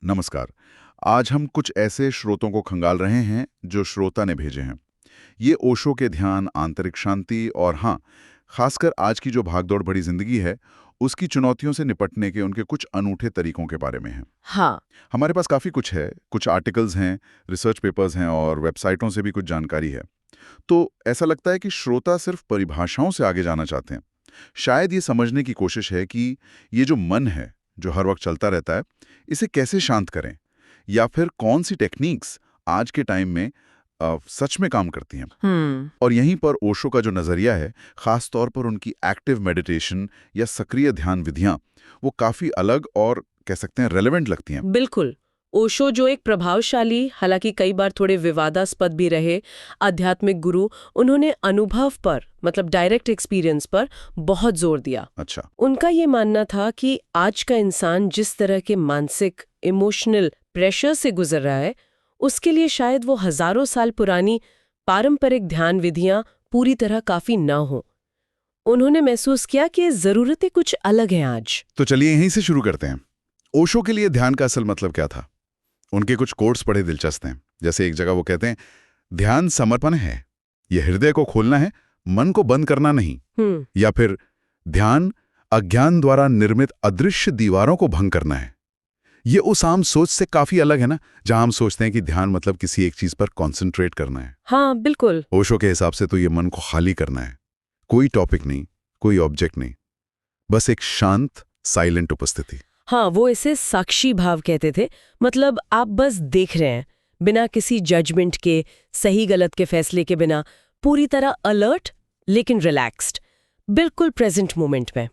नमस्कार। आज हम कुछ ऐसे स्रोतों को खंगाल रहे हैं जो श्रोता ने भेजे हैं। ये ओशो के ध्यान, आंतरिक शांति और हाँ, खासकर आज की जो भागदौड़ भरी जिंदगी है, उसकी चुनौतियों से निपटने के उनके कुछ अनूठे तरीकों के बारे में है। हाँ। हमारे पास काफ़ी कुछ है, कुछ आर्टिकल्स हैं, रिसर्च पेपर्स हैं और वेबसाइटों से भी कुछ जानकारी है। तो ऐसा लगता है कि श्रोता सिर्फ परिभाषाओं से आगे जाना चाहते हैं। शायद ये समझने की कोशिश है कि ये जो मन है, जो हर वक्त चलता रहता है, इसे कैसे शांत करें, या फिर कौन सी टेक्निक्स आज के टाइम में सच में काम करती हैं। और यहीं पर ओशो का जो नज़रिया है, ख़ास तौर पर उनकी एक्टिव मेडिटेशन या सक्रिय ध्यान विधियां, वो काफ़ी अलग और कह सकते हैं रेलेवेंट लगती हैं। बिल्कुल। ओशो जो एक प्रभावशाली, हालांकि कई बार थोड़े विवादास्पद भी रहे, आध्यात्मिक गुरु, उन्होंने अनुभव पर, मतलब डायरेक्ट एक्सपीरियंस पर बहुत जोर दिया। अच्छा। उनका ये मानना था कि आज का इंसान जिस तरह के मानसिक, इमोशनल प्रेशर से गुजर रहा है, उसके लिए शायद वो हजारों साल पुरानी पारंपरिक ध्यान विधियां पूरी तरह काफी न हो। उन्होंने महसूस किया कि जरूरतें कुछ अलग हैं आज। तो चलिए यहीं से शुरू करते हैं। ओशो के लिए ध्यान का असल मतलब क्या था? उनके कुछ कोट्स बड़े दिलचस्प हैं। जैसे एक जगह वो कहते हैं, ध्यान समर्पण है, यह हृदय को खोलना है, मन को बंद करना नहीं। या फिर ध्यान अज्ञान द्वारा निर्मित अदृश्य दीवारों को भंग करना है। ये उस आम सोच से काफी अलग है ना, जहां हम सोचते हैं कि ध्यान मतलब किसी एक चीज पर कॉन्सेंट्रेट करना है। हाँ, बिल्कुल। ओशो के हिसाब से तो ये मन को खाली करना है, कोई टॉपिक नहीं, कोई ऑब्जेक्ट नहीं, बस एक शांत साइलेंट उपस्थिति। हाँ, वो इसे साक्षी भाव कहते थे। मतलब आप बस देख रहे हैं, बिना किसी जजमेंट के, सही गलत के फैसले के बिना, पूरी तरह अलर्ट लेकिन रिलैक्स्ड, बिल्कुल प्रेजेंट मोमेंट में।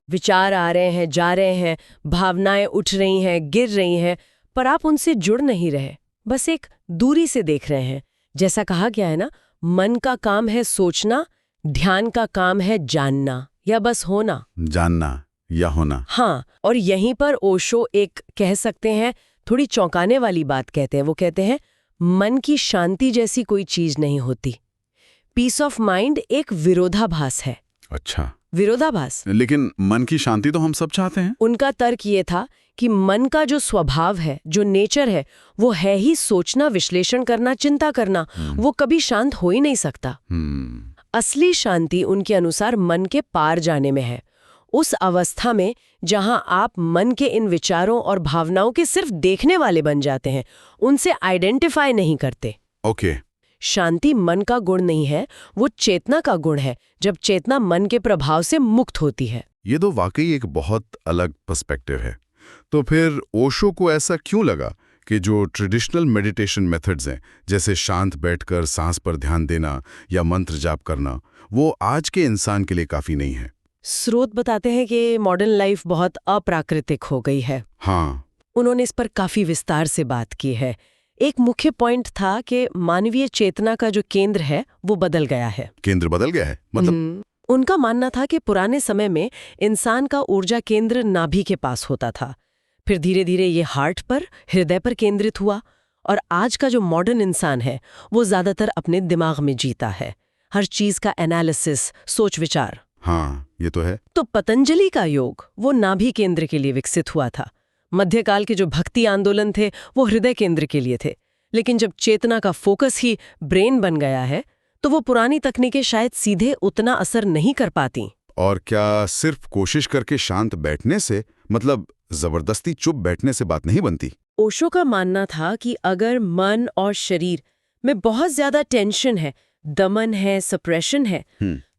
विचार आ रहे हैं, जा रहे हैं, भावनाएं उठ रही हैं, गिर रही हैं, पर आप उनसे जुड़ नहीं रहे, बस एक दूरी से देख रहे हैं। जैसा कहा गया है ना, मन का काम है सोचना, ध्यान का काम है जानना या बस होना। जानना या होना। हाँ, और यहीं पर ओशो एक, कह सकते हैं, थोड़ी चौंकाने वाली बात कहते हैं। वो कहते हैं, मन की शांति जैसी कोई चीज नहीं होती। पीस ऑफ माइंड एक विरोधाभास है। अच्छा, विरोधाभास। लेकिन मन की शांति तो हम सब चाहते हैं। उनका तर्क ये था कि मन का जो स्वभाव है, जो नेचर है, वो है ही सोचना, विश्लेषण करना, चिंता करना। वो कभी शांत हो ही नहीं सकता। असली शांति उनके अनुसार मन के पार जाने में है, उस अवस्था में जहां आप मन के इन विचारों और भावनाओं के सिर्फ देखने वाले बन जाते हैं, उनसे आइडेंटिफाई नहीं करते। ओके। शांति मन का गुण नहीं है, वो चेतना का गुण है, जब चेतना मन के प्रभाव से मुक्त होती है। ये तो वाकई एक बहुत अलग पर्सपेक्टिव है। तो फिर ओशो को ऐसा क्यों लगा कि जो ट्रेडिशनल मेडिटेशन मेथड्स हैं, जैसे शांत बैठकर सांस पर ध्यान देना या मंत्र जाप करना, वो आज के इंसान के लिए काफी नहीं है? स्रोत बताते हैं कि मॉडर्न लाइफ बहुत अप्राकृतिक हो गई है। हाँ। उन्होंने इस पर काफी विस्तार से बात की है। एक मुख्य पॉइंट था कि मानवीय चेतना का जो केंद्र है, वो बदल गया है। केंद्र बदल गया है मतलब? उनका मानना था कि पुराने समय में इंसान का ऊर्जा केंद्र नाभि के पास होता था, फिर धीरे धीरे ये हार्ट पर, हृदय पर केंद्रित हुआ, और आज का जो मॉडर्न इंसान है, वो ज्यादातर अपने दिमाग में जीता है, हर चीज का एनालिसिस, सोच विचार। हाँ, ये तो है। तो पतंजलि का योग वो नाभि केंद्र के लिए विकसित हुआ था। मध्यकाल के जो भक्ति आंदोलन थे, वो हृदय केंद्र के लिए थे। लेकिन जब चेतना का फोकस ही ब्रेन बन गया है, तो वो पुरानी तकनीकें शायद सीधे उतना असर नहीं कर पाती। और क्या सिर्फ कोशिश करके शांत बैठने से, मतलब जबरदस्ती चुप बैठने से बात नहीं बनती? ओशो का मानना था कि अगर मन और शरीर में बहुत ज्यादा टेंशन है, दमन है, सप्रेशन है,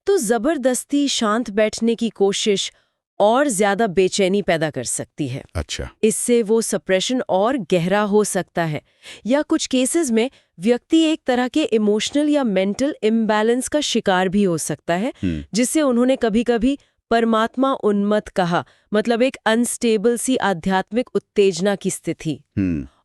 तो जबरदस्ती शांत बैठने की कोशिश और ज्यादा बेचैनी पैदा कर सकती है। अच्छा। इससे वो सप्रेशन और गहरा हो सकता है, या कुछ केसेस में व्यक्ति एक तरह के इमोशनल या मेंटल इम्बैलेंस का शिकार भी हो सकता है, जिसे उन्होंने कभी-कभी परमात्मा उन्मत्त कहा, मतलब एक अनस्टेबल सी आध्यात्मिक उत्तेजना की स्थिति।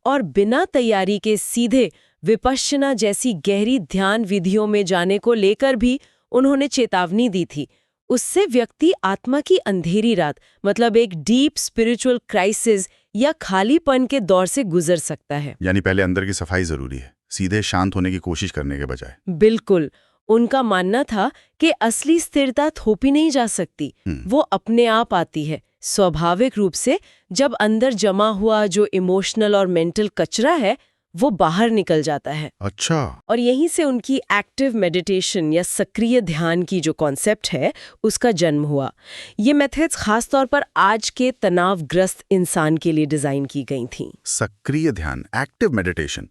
और बिना तैयारी के सीधे विपश्यना जैसी गहरी ध्यान विधियों में जाने को लेकर भी उन्होंने चेतावनी दी थी। उससे व्यक्ति आत्मा की अंधेरी रात, मतलब एक डीप स्पिरिचुअल क्राइसिस या खालीपन के दौर से गुजर सकता है। यानी पहले अंदर की सफाई जरूरी है, सीधे शांत होने की कोशिश करने के बजाय। बिल्कुल। उनका मानना था कि असली स्थिरता थोपी नहीं जा सकती, वो अपने आप आती है, स्वाभाविक रूप से जब अंदर जमा हुआ जो इमोशनल और मेंटल कचरा है वो बाहर निकल जाता है। अच्छा। और यहीं से उनकी एक्टिव मेडिटेशन या सक्रिय ध्यान की जो कॉन्सेप्ट है उसका जन्म हुआ। ये मेथड्स खास तौर पर आज के तनावग्रस्त इंसान के लिए डिजाइन की गई थी। सक्रिय ध्यान, एक्टिव मेडिटेशन,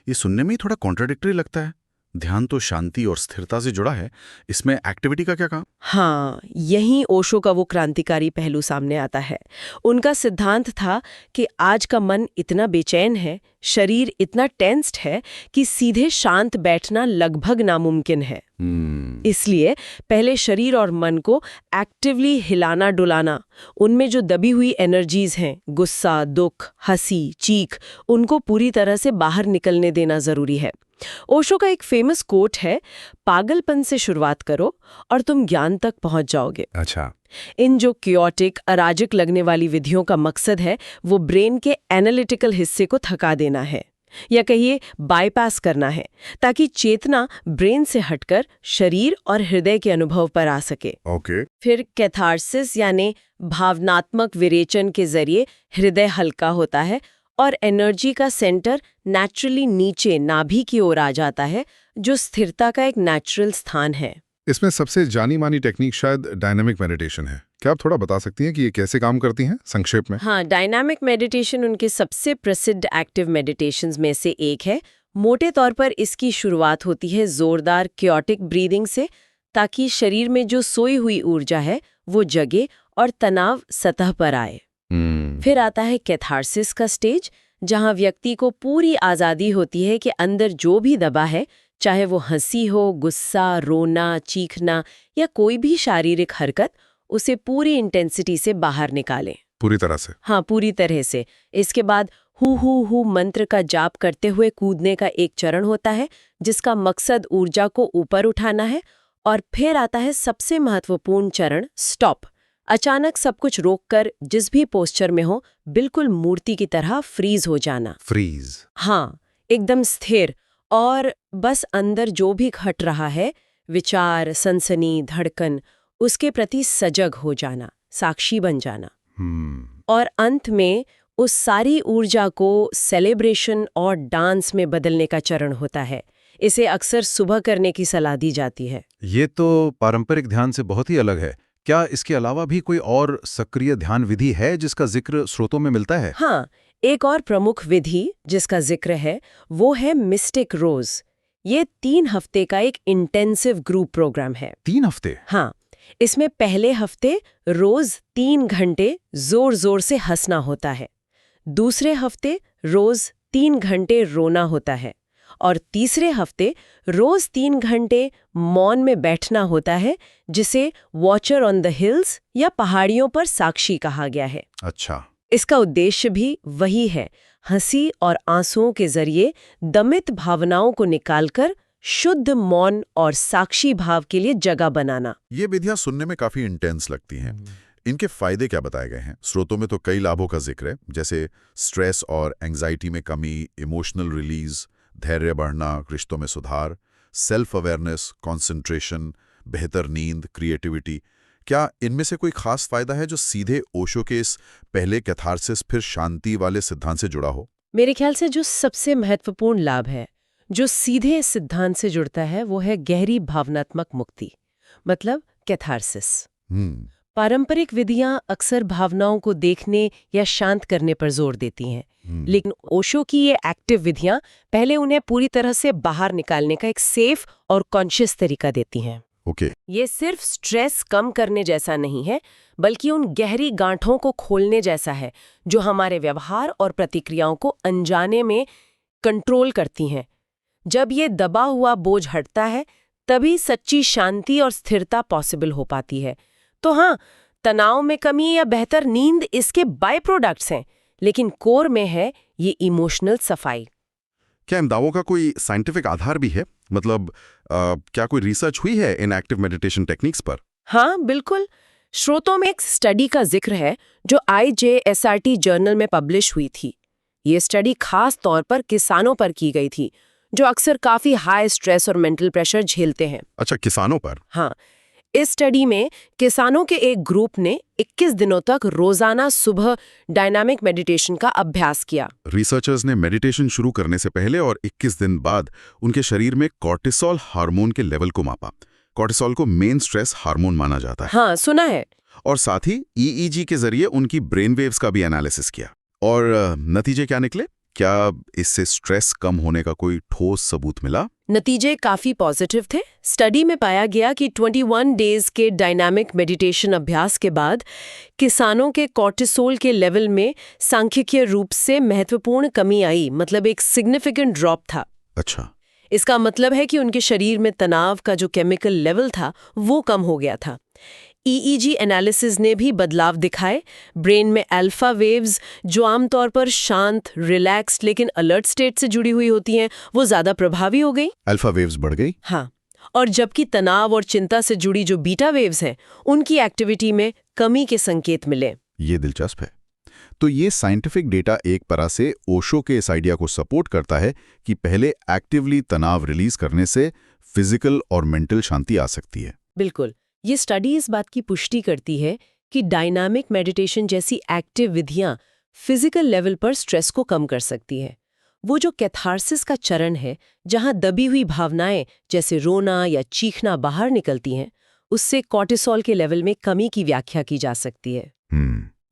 ये सुनने में ही थोड़ा कॉन्ट्राडिक्टरी लगता है। ध्यान तो शांति और स्थिरता से जुड़ा है, इसमें एक्टिविटी का क्या काम? हाँ, यहीं ओशो का वो क्रांतिकारी पहलू सामने आता है। उनका सिद्धांत था कि आज का मन इतना बेचैन है, शरीर इतना टेंस्ड है कि सीधे शांत बैठना लगभग नामुमकिन है। इसलिए पहले शरीर और मन को एक्टिवली हिलाना डुलाना, उनमें जो दबी हुई एनर्जीज हैं, गुस्सा, दुख, हंसी, चीख, उनको पूरी तरह से बाहर निकलने देना जरूरी है। ओशो का एक फेमस कोट है, पागलपन से शुरुआत करो और तुम ज्ञान तक पहुंच जाओगे। अच्छा। इन जो क्योटिक, अराजक लगने वाली विधियों का मकसद है वो ब्रेन के एनालिटिकल हिस्से को थका देना है, या कहिए बाईपास करना है, ताकि चेतना ब्रेन से हटकर शरीर और हृदय के अनुभव पर आ सके। ओके। फिर कैथार्सिस यानी भावनात्मक विरेचन के जरिए हृदय हल्का होता है और एनर्जी का सेंटर नेचुरली नीचे नाभि की ओर आ जाता है, जो स्थिरता का एक नेचुरल स्थान है। इसमें सबसे जानी मानी टेक्निक शायद डायनामिक मेडिटेशन है। क्या आप थोड़ा बता सकती हैं कि ये कैसे काम करती हैं संक्षेप में? हाँ, डायनामिक मेडिटेशन उनके सबसे प्रसिद्ध एक्टिव मेडिटेशंस में से एक है। मोटे तौर पर इसकी शुरुआत होती है जोरदार क्योटिक ब्रीदिंग से, ताकि शरीर में जो सोई हुई ऊर्जा है वो जगे और तनाव सतह पर आए। फिर आता है कैथार्सिस का स्टेज, जहां व्यक्ति को पूरी आजादी होती है कि अंदर जो भी दबा है, चाहे वो हंसी हो, गुस्सा, रोना, चीखना या कोई भी शारीरिक हरकत, उसे पूरी इंटेंसिटी से बाहर निकालें। पूरी तरह से? हाँ, पूरी तरह से। इसके बाद हु मंत्र का जाप करते हुए कूदने का एक चरण होता है, जिसका मकसद ऊर्जा को ऊपर उठाना है। और फिर आता है सबसे महत्वपूर्ण चरण, स्टॉप। अचानक सब कुछ रोककर जिस भी पोस्चर में हो, बिल्कुल मूर्ति की तरह फ्रीज हो जाना। फ्रीज? हाँ, एकदम स्थिर, और बस अंदर जो भी घट रहा है, विचार, सनसनी, धड़कन, उसके प्रति सजग हो जाना, साक्षी बन जाना। और अंत में उस सारी ऊर्जा को सेलिब्रेशन और डांस में बदलने का चरण होता है। इसे अक्सर सुबह करने की सलाह दी जाती है। ये तो पारंपरिक ध्यान से बहुत ही अलग है। क्या इसके अलावा भी कोई और सक्रिय ध्यान विधि है जिसका जिक्र स्रोतों में मिलता है? हाँ, एक और प्रमुख विधि जिसका जिक्र है वो है मिस्टिक रोज। ये 3 हफ्ते का एक इंटेंसिव ग्रुप प्रोग्राम है। 3 हफ्ते? हाँ, इसमें पहले हफ्ते रोज 3 घंटे जोर जोर से हंसना होता है, दूसरे हफ्ते रोज 3 घंटे रोना होता है, और तीसरे हफ्ते रोज 3 घंटे मौन में बैठना होता है, जिसे वॉचर ऑन द हिल्स या पहाड़ियों पर साक्षी कहा गया है। अच्छा। इसका उद्देश्य भी वही है, हंसी और आंसुओं के जरिए दमित भावनाओं को निकालकर शुद्ध मौन और साक्षी भाव के लिए जगह बनाना। ये विधियां सुनने में काफी इंटेंस लगती हैं। इनके फायदे क्या बताए गए हैं? स्रोतों में तो कई लाभों का जिक्र है, जैसे स्ट्रेस और एंग्जाइटी में कमी, इमोशनल रिलीज, धैर्य बढ़ना, रिश्तों में सुधार, सेल्फ अवेयरनेस, कंसंट्रेशन, बेहतर नींद, क्रिएटिविटी। क्या इनमें से कोई खास फायदा है जो सीधे ओशो के इस पहले कैथार्सिस फिर शांति वाले सिद्धांत से जुड़ा हो? मेरे ख्याल से जो सबसे महत्वपूर्ण लाभ है, जो सीधे इस सिद्धांत से जुड़ता है, वो है गहरी भावनात्मक मुक्ति, मतलब कैथार्सिस। पारंपरिक विधियां अक्सर भावनाओं को देखने या शांत करने पर जोर देती हैं, लेकिन ओशो की ये एक्टिव विधियां पहले उन्हें पूरी तरह से बाहर निकालने का एक सेफ और कॉन्शियस तरीका देती हैं। ओके। ये सिर्फ स्ट्रेस कम करने जैसा नहीं है, बल्कि उन गहरी गांठों को खोलने जैसा है जो हमारे व्यवहार और प्रतिक्रियाओं को अनजाने में कंट्रोल करती हैं। जब ये दबा हुआ बोझ हटता है, तभी सच्ची शांति और स्थिरता पॉसिबल हो पाती है। तो हाँ, तनाव में कमी या बेहतर नींद इसके बाय प्रोडक्ट्स हैं, लेकिन कोर में है ये इमोशनल सफाई। क्या इन दावों का कोई साइंटिफिक आधार भी है? मतलब क्या कोई रिसर्च हुई है इन एक्टिव मेडिटेशन टेक्निक्स पर? हाँ, बिल्कुल। स्रोतों में एक स्टडी का जिक्र है जो IJSRT जर्नल में पब्लिश हुई थी। ये स्टडी खास तौर पर किसानों पर की गई थी, जो अक्सर काफी हाई स्ट्रेस और मेंटल प्रेशर झेलते हैं। अच्छा, किसानों पर? हाँ, इस स्टडी में किसानों के एक ग्रुप ने 21 दिनों तक रोजाना सुबह डायनामिक मेडिटेशन का अभ्यास किया। रिसर्चर्स ने मेडिटेशन शुरू करने से पहले और 21 दिन बाद उनके शरीर में कॉर्टिसोल हार्मोन के लेवल को मापा। कॉर्टिसोल को मेन स्ट्रेस हार्मोन माना जाता है। हाँ, सुना है। और साथ ही ईईजी के जरिए उनकी ब्रेन वेव्स का भी एनालिसिस किया। और नतीजे क्या निकले? क्या इससे स्ट्रेस कम होने का कोई ठोस सबूत मिला? नतीजे काफी पॉजिटिव थे। स्टडी में पाया गया कि 21 डेज के डायनामिक मेडिटेशन अभ्यास के बाद किसानों के कॉर्टिसोल के लेवल में सांख्यिकीय रूप से महत्वपूर्ण कमी आई, मतलब एक सिग्निफिकेंट ड्रॉप था। अच्छा। इसका मतलब है कि उनके शरीर में तनाव का जो केमिकल लेवल था वो कम हो गया था। ईईजी एनालिसिस ने भी बदलाव दिखाए। ब्रेन में अल्फा वेव्स, जो आमतौर पर शांत, रिलैक्स्ड लेकिन अलर्ट स्टेट से जुड़ी हुई होती हैं, वो ज्यादा प्रभावी हो गई। अल्फा वेव्स बढ़ गई? हाँ, और जबकि तनाव और चिंता से जुड़ी जो बीटा वेव्स हैं, उनकी एक्टिविटी में कमी के संकेत मिले। ये दिलचस्प है। तो ये साइंटिफिक डेटा एक तरह से ओशो के इस आइडिया को सपोर्ट करता है कि पहले एक्टिवली तनाव रिलीज करने से फिजिकल और मेंटल शांति आ सकती है। बिल्कुल। ये स्टडी इस बात की पुष्टि करती है कि डायनामिक मेडिटेशन जैसी एक्टिव विधियां फिजिकल लेवल पर स्ट्रेस को कम कर सकती है। वो जो कैथार्सिस का चरण है, जहां दबी हुई भावनाएं जैसे रोना या चीखना बाहर निकलती हैं, उससे कॉर्टिसोल के लेवल में कमी की व्याख्या की जा सकती है।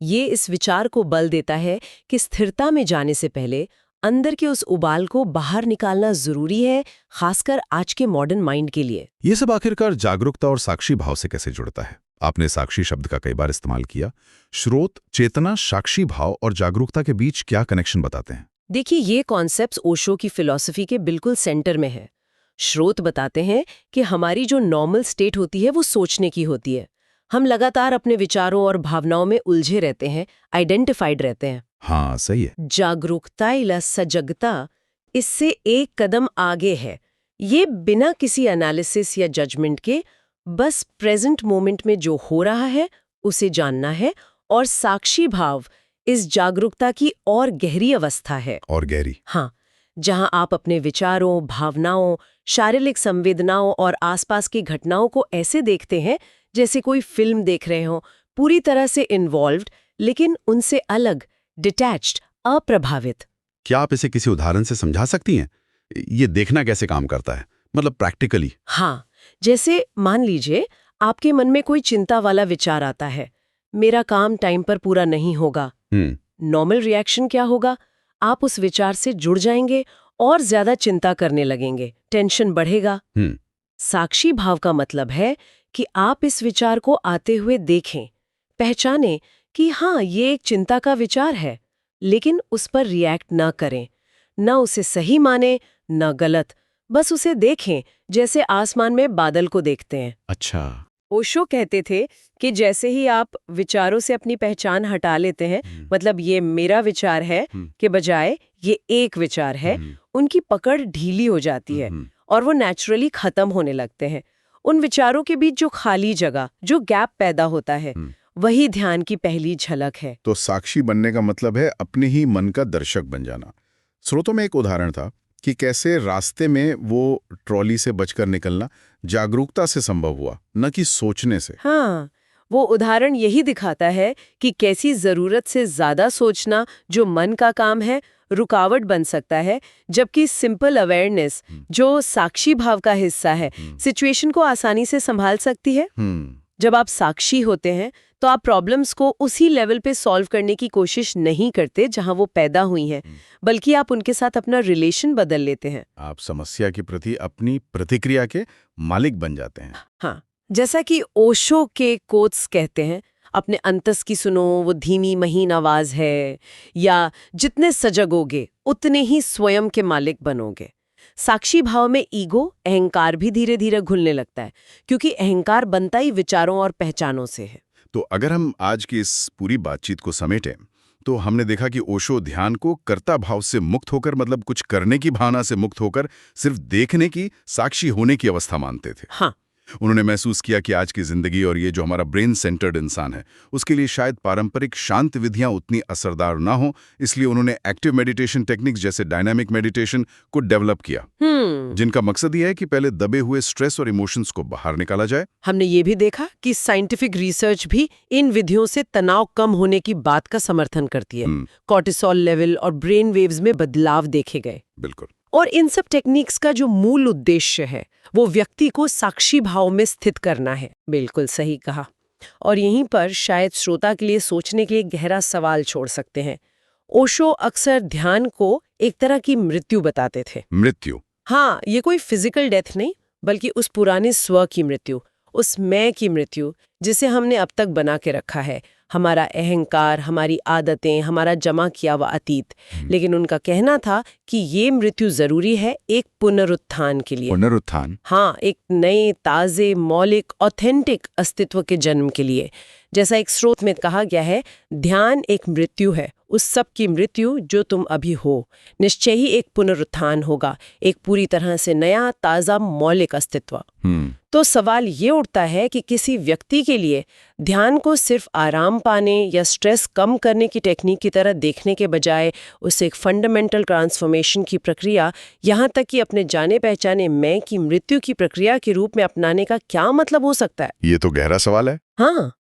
ये इस विचार को बल देता है कि स्थिरता में जाने से पहले अंदर के उस उबाल को बाहर निकालना जरूरी है, खासकर आज के मॉडर्न माइंड के लिए। ये सब आखिरकार जागरूकता और साक्षी भाव से कैसे जुड़ता है? आपने साक्षी शब्द का कई बार इस्तेमाल किया। स्रोत, चेतना, साक्षी भाव और जागरूकता के बीच क्या कनेक्शन बताते हैं? देखिए, ये कॉन्सेप्ट्स ओशो की फिलॉसफी के बिल्कुल सेंटर में है। स्रोत बताते हैं कि हमारी जो नॉर्मल स्टेट होती है वो सोचने की होती है। हम लगातार अपने विचारों और भावनाओं में उलझे रहते हैं, आइडेंटिफाइड रहते हैं। हाँ, सही है। जागरूकता या सजगता इससे एक कदम आगे है। ये बिना किसी एनालिसिस या जजमेंट के बस प्रेजेंट मोमेंट में जो हो रहा है उसे जानना है, और साक्षी भाव इस जागरूकता की और गहरी अवस्था है। और गहरी? हाँ, जहां आप अपने विचारों, भावनाओं, शारीरिक संवेदनाओं और आसपास की घटनाओं को ऐसे देखते हैं जैसे कोई फिल्म देख रहे हो, पूरी तरह से इन्वॉल्व्ड लेकिन उनसे अलग, डिटैच्ड, अप्रभावित। क्या आप इसे किसी उदाहरण से समझा सकती हैं? ये देखना कैसे काम करता है, मतलब प्रैक्टिकली? हाँ, जैसे मान लीजिए आपके मन में कोई चिंता वाला विचार आता है, मेरा काम टाइम पर पूरा नहीं होगा। नॉर्मल रिएक्शन क्या होगा? आप उस विचार से जुड़ जाएंगे और ज्यादा चिंता करने लगेंगे, टेंशन बढ़ेगा। साक्षी भाव का मतलब है कि आप इस विचार को आते हुए देखें, पहचानें कि हाँ, ये एक चिंता का विचार है, लेकिन उस पर रिएक्ट ना करें, न उसे सही माने न गलत, बस उसे देखें जैसे आसमान में बादल को देखते हैं। अच्छा। ओशो कहते थे कि जैसे ही आप विचारों से अपनी पहचान हटा लेते हैं, मतलब ये मेरा विचार है के बजाय ये एक विचार है, उनकी पकड़ ढीली हो जाती है और वो नेचुरली खत्म होने लगते हैं। उन विचारों के बीच जो खाली जगह, जो गैप पैदा होता है, वही ध्यान की पहली झलक है। तो साक्षी बनने का मतलब है अपने ही मन का दर्शक बन जाना। स्रोतों में एक उदाहरण था कि कैसे रास्ते में वो ट्रॉली से बचकर निकलना जागरूकता से संभव हुआ, न कि सोचने से। हाँ, वो उदाहरण यही दिखाता है कि कैसी जरूरत से ज्यादा सोचना, जो मन का काम है, रुकावट बन सकता है, जबकि सिंपल अवेयरनेस, जो साक्षी भाव का हिस्सा है, सिचुएशन को आसानी से संभाल सकती है। जब आप साक्षी होते हैं तो आप प्रॉब्लम्स को उसी लेवल पे सॉल्व करने की कोशिश नहीं करते जहां वो पैदा हुई हैं, बल्कि आप उनके साथ अपना रिलेशन बदल लेते हैं। आप समस्या के प्रति अपनी प्रतिक्रिया के मालिक बन जाते हैं। हाँ, जैसा कि ओशो के कोट्स कहते हैं, अपने अंतस की सुनो, वो धीमी महीन आवाज है, या जितने सजगोगे उतने ही स्वयं के मालिक बनोगे। साक्षी भाव में ईगो, अहंकार भी धीरे धीरे घुलने लगता है, क्योंकि अहंकार बनता ही विचारों और पहचानों से है। तो अगर हम आज की इस पूरी बातचीत को समेटें, तो हमने देखा कि ओशो ध्यान को कर्ता भाव से मुक्त होकर, मतलब कुछ करने की भावना से मुक्त होकर सिर्फ देखने की, साक्षी होने की अवस्था मानते थे। हाँ, उन्होंने महसूस किया कि आज की जिंदगी और ये जो हमारा ब्रेन सेंटर्ड इंसान है, उसके लिए शायद पारंपरिक शांत विधियां उतनी असरदार ना हो, इसलिए उन्होंने एक्टिव मेडिटेशन टेक्निक्स जैसे डायनामिक मेडिटेशन को डेवलप किया, जिनका मकसद ये है कि पहले दबे हुए स्ट्रेस और इमोशंस को बाहर निकाला जाए। हमने ये भी देखा कि साइंटिफिक रिसर्च भी इन विधियों से तनाव कम होने की बात का समर्थन करती है। कॉर्टिसोल लेवल और ब्रेन वेव्स में बदलाव देखे गए। बिल्कुल। और इन सब टेक्निक्स का जो मूल उद्देश्य है वो व्यक्ति को साक्षी भाव में स्थित करना है। बिल्कुल सही कहा। और यहीं पर शायद श्रोता के लिए सोचने के लिए गहरा सवाल छोड़ सकते हैं। ओशो अक्सर ध्यान को एक तरह की मृत्यु बताते थे। मृत्यु? हाँ, ये कोई फिजिकल डेथ नहीं, बल्कि उस पुराने स्व की मृत्यु, उस मैं की मृत्यु जिसे हमने अब तक बना के रखा है, हमारा अहंकार, हमारी आदतें, हमारा जमा किया हुआ अतीत। लेकिन उनका कहना था कि ये मृत्यु जरूरी है एक पुनरुत्थान के लिए। पुनरुत्थान? हाँ, एक नए, ताजे, मौलिक, ऑथेंटिक अस्तित्व के जन्म के लिए। जैसा एक स्रोत में कहा गया है, ध्यान एक मृत्यु है, उस सब की मृत्यु जो तुम अभी हो। निश्चय ही एक पुनरुत्थान होगा, एक पूरी तरह से नया, ताजा, मौलिक अस्तित्व। तो सवाल ये उठता है कि किसी व्यक्ति के लिए ध्यान को सिर्फ आराम पाने या स्ट्रेस कम करने की टेक्निक की तरह देखने के बजाय उसे एक फंडामेंटल ट्रांसफॉर्मेशन की प्रक्रिया, यहाँ तक कि अपने जाने पहचाने मैं की मृत्यु की प्रक्रिया के रूप में अपनाने का क्या मतलब हो सकता है? ये तो गहरा सवाल है। हाँ,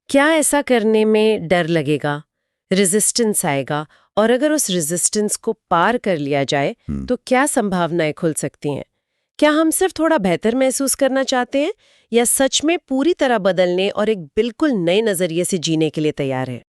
क्या ऐसा करने में डर लगेगा, रेजिस्टेंस आएगा, और अगर उस रेजिस्टेंस को पार कर लिया जाए तो क्या संभावनाएं खुल सकती हैं? क्या हम सिर्फ थोड़ा बेहतर महसूस करना चाहते हैं या सच में पूरी तरह बदलने और एक बिल्कुल नए नजरिए से जीने के लिए तैयार है?